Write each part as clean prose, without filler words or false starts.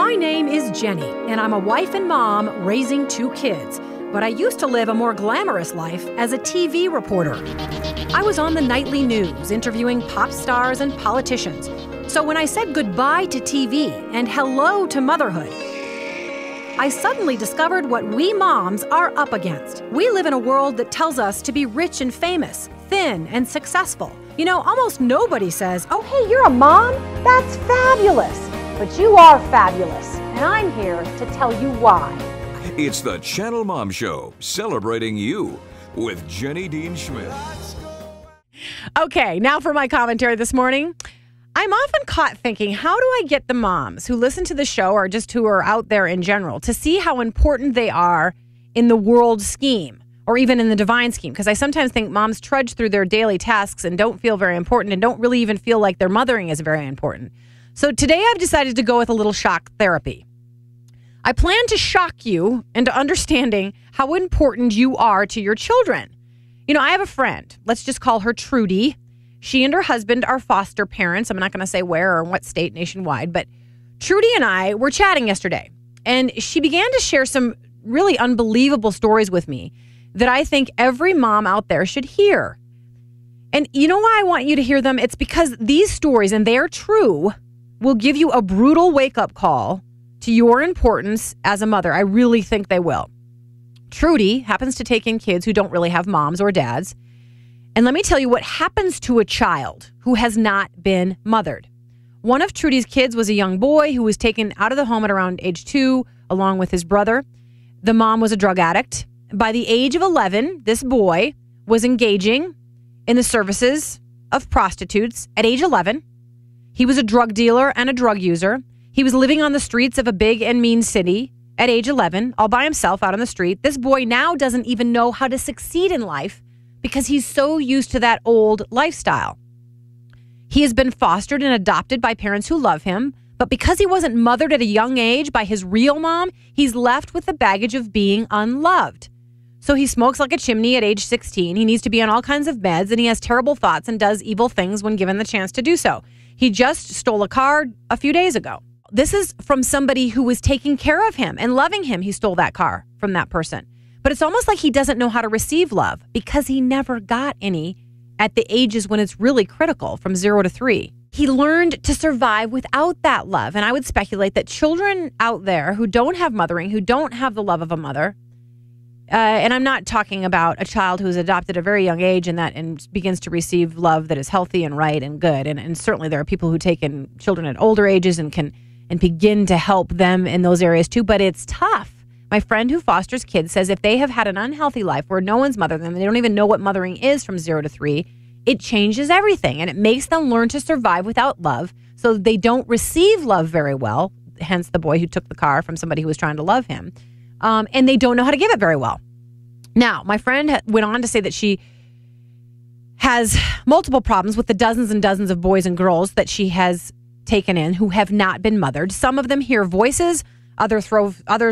My name is Jenny, and I'm a wife and mom raising 2 kids. But I used to live a more glamorous life as a TV reporter. I was on the nightly news interviewing pop stars and politicians. So when I said goodbye to TV and hello to motherhood, I suddenly discovered what we moms are up against. We live in a world that tells us to be rich and famous, thin and successful. You know, almost nobody says, "Oh, hey, you're a mom? That's fabulous." But you are fabulous, and I'm here to tell you why. It's the Channelmom Show, celebrating you with Jenny Dean Schmidt. Okay, now for my commentary this morning. I'm often caught thinking, how do I get the moms who listen to the show or just who are out there in general to see how important they are in the world scheme or even in the divine scheme? Because I sometimes think moms trudge through their daily tasks and don't feel very important and don't really even feel like their mothering is very important. So today I've decided to go with a little shock therapy. I plan to shock you into understanding how important you are to your children. You know, I have a friend. Let's just call her Trudy. She and her husband are foster parents. I'm not going to say where or in what state nationwide, but Trudy and I were chatting yesterday, and she began to share some really unbelievable stories with me that I think every mom out there should hear. And you know why I want you to hear them? It's because these stories, and they're true, will give you a brutal wake-up call to your importance as a mother. I really think they will. Trudy happens to take in kids who don't really have moms or dads. And let me tell you what happens to a child who has not been mothered. One of Trudy's kids was a young boy who was taken out of the home at around age 2, along with his brother. The mom was a drug addict. By the age of 11, this boy was engaging in the services of prostitutes at age 11. He was a drug dealer and a drug user. He was living on the streets of a big and mean city at age 11, all by himself out on the street. This boy now doesn't even know how to succeed in life because he's so used to that old lifestyle. He has been fostered and adopted by parents who love him, but because he wasn't mothered at a young age by his real mom, he's left with the baggage of being unloved. So he smokes like a chimney at age 16. He needs to be on all kinds of meds, and he has terrible thoughts and does evil things when given the chance to do so. He just stole a car a few days ago. This is from somebody who was taking care of him and loving him. He stole that car from that person. But it's almost like he doesn't know how to receive love because he never got any at the ages when it's really critical, from 0 to 3. He learned to survive without that love. And I would speculate that children out there who don't have mothering, who don't have the love of a mother, and I'm not talking about a child who's adopted at a very young age and begins to receive love that is healthy and right and good. And certainly there are people who take in children at older ages and can begin to help them in those areas too. But it's tough. My friend who fosters kids says if they have had an unhealthy life where no one's mothered them, they don't even know what mothering is from 0 to 3, it changes everything. And it makes them learn to survive without love. So they don't receive love very well. Hence the boy who took the car from somebody who was trying to love him. And they don't know how to give it very well. Now, my friend went on to say that she has multiple problems with the dozens and dozens of boys and girls that she has taken in who have not been mothered. Some of them hear voices. Others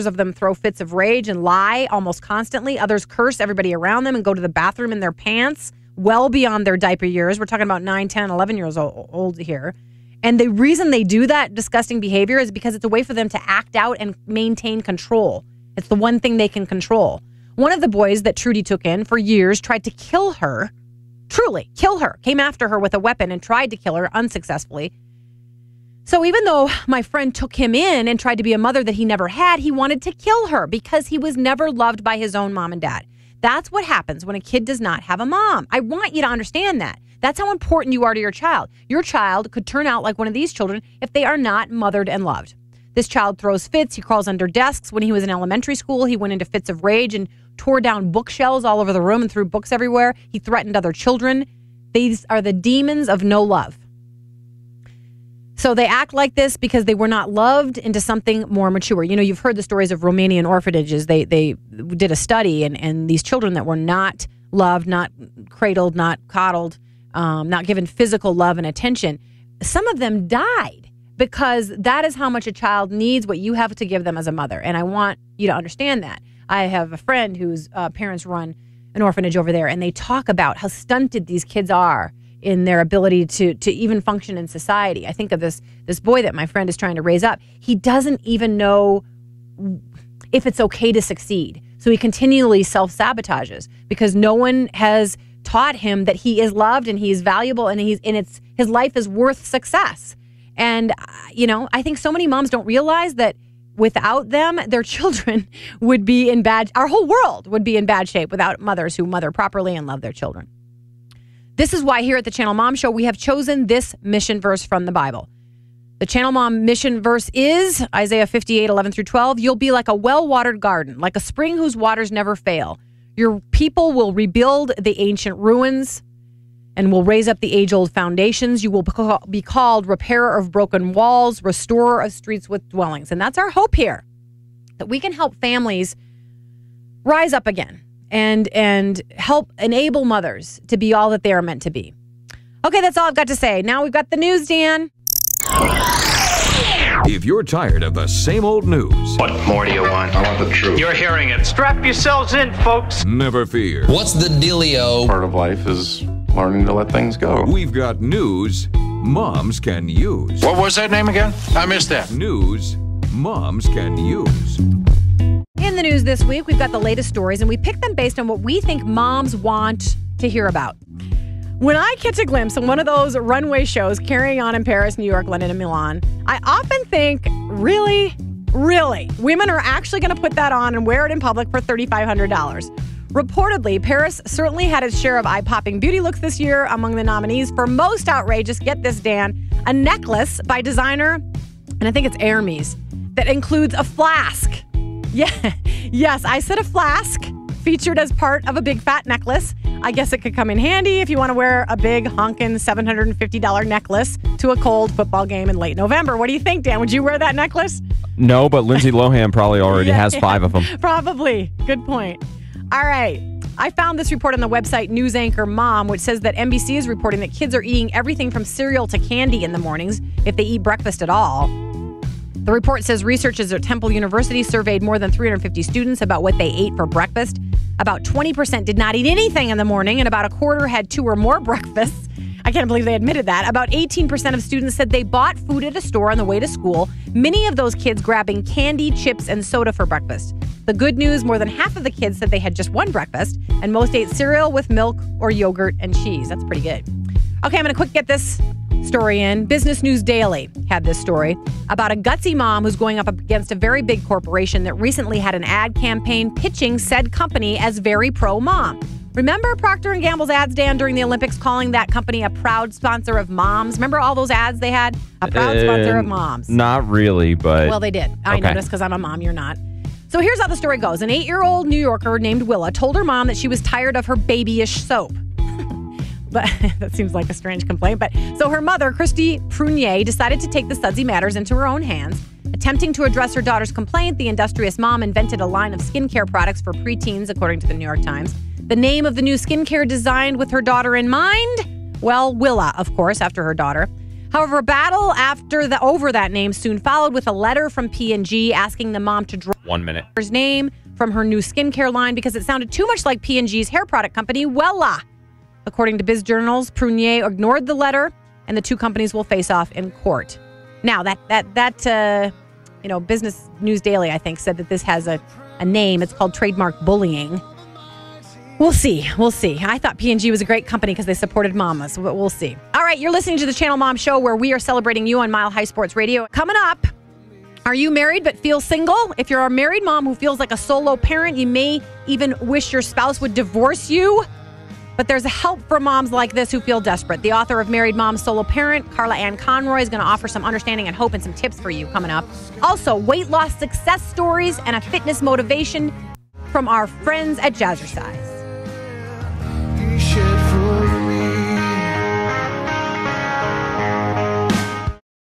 of them throw fits of rage and lie almost constantly. Others curse everybody around them and go to the bathroom in their pants well beyond their diaper years. We're talking about 9, 10, 11 years old here. And the reason they do that disgusting behavior is because it's a way for them to act out and maintain control. It's the one thing they can control. One of the boys that Trudy took in for years tried to kill her, truly kill her, came after her with a weapon and tried to kill her unsuccessfully. So even though my friend took him in and tried to be a mother that he never had, he wanted to kill her because he was never loved by his own mom and dad. That's what happens when a kid does not have a mom. I want you to understand that. That's how important you are to your child. Your child could turn out like one of these children if they are not mothered and loved. This child throws fits. He crawls under desks. When he was in elementary school, he went into fits of rage and tore down bookshelves all over the room and threw books everywhere. He threatened other children. These are the demons of no love. So they act like this because they were not loved into something more mature. You know, you've heard the stories of Romanian orphanages. They did a study, and these children that were not loved, not cradled, not coddled, not given physical love and attention, some of them died because that is how much a child needs what you have to give them as a mother. And I want you to understand that. I have a friend whose parents run an orphanage over there, and they talk about how stunted these kids are in their ability to even function in society. I think of this boy that my friend is trying to raise up. He doesn't even know if it's okay to succeed. So he continually self-sabotages because no one has taught him that he is loved and he is valuable and his life is worth success. And, I think so many moms don't realize that without them, their children would be our whole world would be in bad shape without mothers who mother properly and love their children. This is why here at the Channel Mom Show, we have chosen this mission verse from the Bible. The Channel Mom mission verse is Isaiah 58:11-12. You'll be like a well-watered garden, like a spring whose waters never fail. Your people will rebuild the ancient ruins and will raise up the age-old foundations. You will be called repairer of broken walls, restorer of streets with dwellings. And that's our hope here, that we can help families rise up again and help enable mothers to be all that they are meant to be. Okay, that's all I've got to say. Now we've got the news, Dan. If you're tired of the same old news, what more do you want? I want the truth. You're hearing it. Strap yourselves in, folks. never fear. What's the dealio? Part of life is learning to let things go. We've got news moms can use. What was that name again? I missed that. News moms can use. In the news this week, we've got the latest stories, and we picked them based on what we think moms want to hear about. When I catch a glimpse of one of those runway shows carrying on in Paris, New York, London, and Milan, I often think, really, women are actually going to put that on and wear it in public for $3,500. Reportedly, Paris certainly had its share of eye-popping beauty looks this year. Among the nominees for most outrageous, get this, Dan, a necklace by designer, and I think it's Hermes, that includes a flask. Yeah, yes, I said a flask, featured as part of a big fat necklace. I guess it could come in handy if you want to wear a big honkin' $750 necklace to a cold football game in late November. What do you think, Dan? Would you wear that necklace? No, but Lindsay Lohan probably already has 5 of them. Probably. Good point. All right. I found this report on the website News Anchor Mom, which says that NBC is reporting that kids are eating everything from cereal to candy in the mornings if they eat breakfast at all. The report says researchers at Temple University surveyed more than 350 students about what they ate for breakfast. About 20% did not eat anything in the morning, and about a quarter had 2 or more breakfasts. I can't believe they admitted that. About 18% of students said they bought food at a store on the way to school, many of those kids grabbing candy, chips, and soda for breakfast. The good news, more than half of the kids said they had just one breakfast, and most ate cereal with milk or yogurt and cheese. That's pretty good. Okay, I'm going to quick get this story in. Business News Daily had this story about a gutsy mom who's going up against a very big corporation that recently had an ad campaign pitching said company as very pro-mom. Remember Procter & Gamble's ads, Dan, during the Olympics, calling that company a proud sponsor of moms? Remember all those ads they had? A proud sponsor of moms. Not really, but... Well, they did. I noticed because I'm a mom. You're not. So here's how the story goes. An 8-year-old New Yorker named Willa told her mom that she was tired of her babyish soap. But that seems like a strange complaint. But so her mother, Christy Prunier, decided to take the sudsy matters into her own hands. Attempting to address her daughter's complaint, the industrious mom invented a line of skincare products for preteens, according to the New York Times. The name of the new skincare designed with her daughter in mind? Well, Willa, of course, after her daughter. However, a battle over that name soon followed with a letter from P&G asking the mom to drop 1 minute. Her name from her new skincare line because it sounded too much like P&G's hair product company, Wella. According to Biz Journals, Prunier ignored the letter, and the two companies will face off in court. Now, Business News Daily, I think, said that this has a name. It's called trademark bullying. We'll see. I thought P&G was a great company because they supported mamas, but we'll see. All right, you're listening to the Channel Mom Show, where we are celebrating you on Mile High Sports Radio. Coming up, are you married but feel single? If you're a married mom who feels like a solo parent, you may even wish your spouse would divorce you. But there's a help for moms like this who feel desperate. The author of Married Mom, Solo Parent, Carla Ann Conroy, is going to offer some understanding and hope and some tips for you coming up. Also, weight loss success stories and a fitness motivation from our friends at Jazzercise.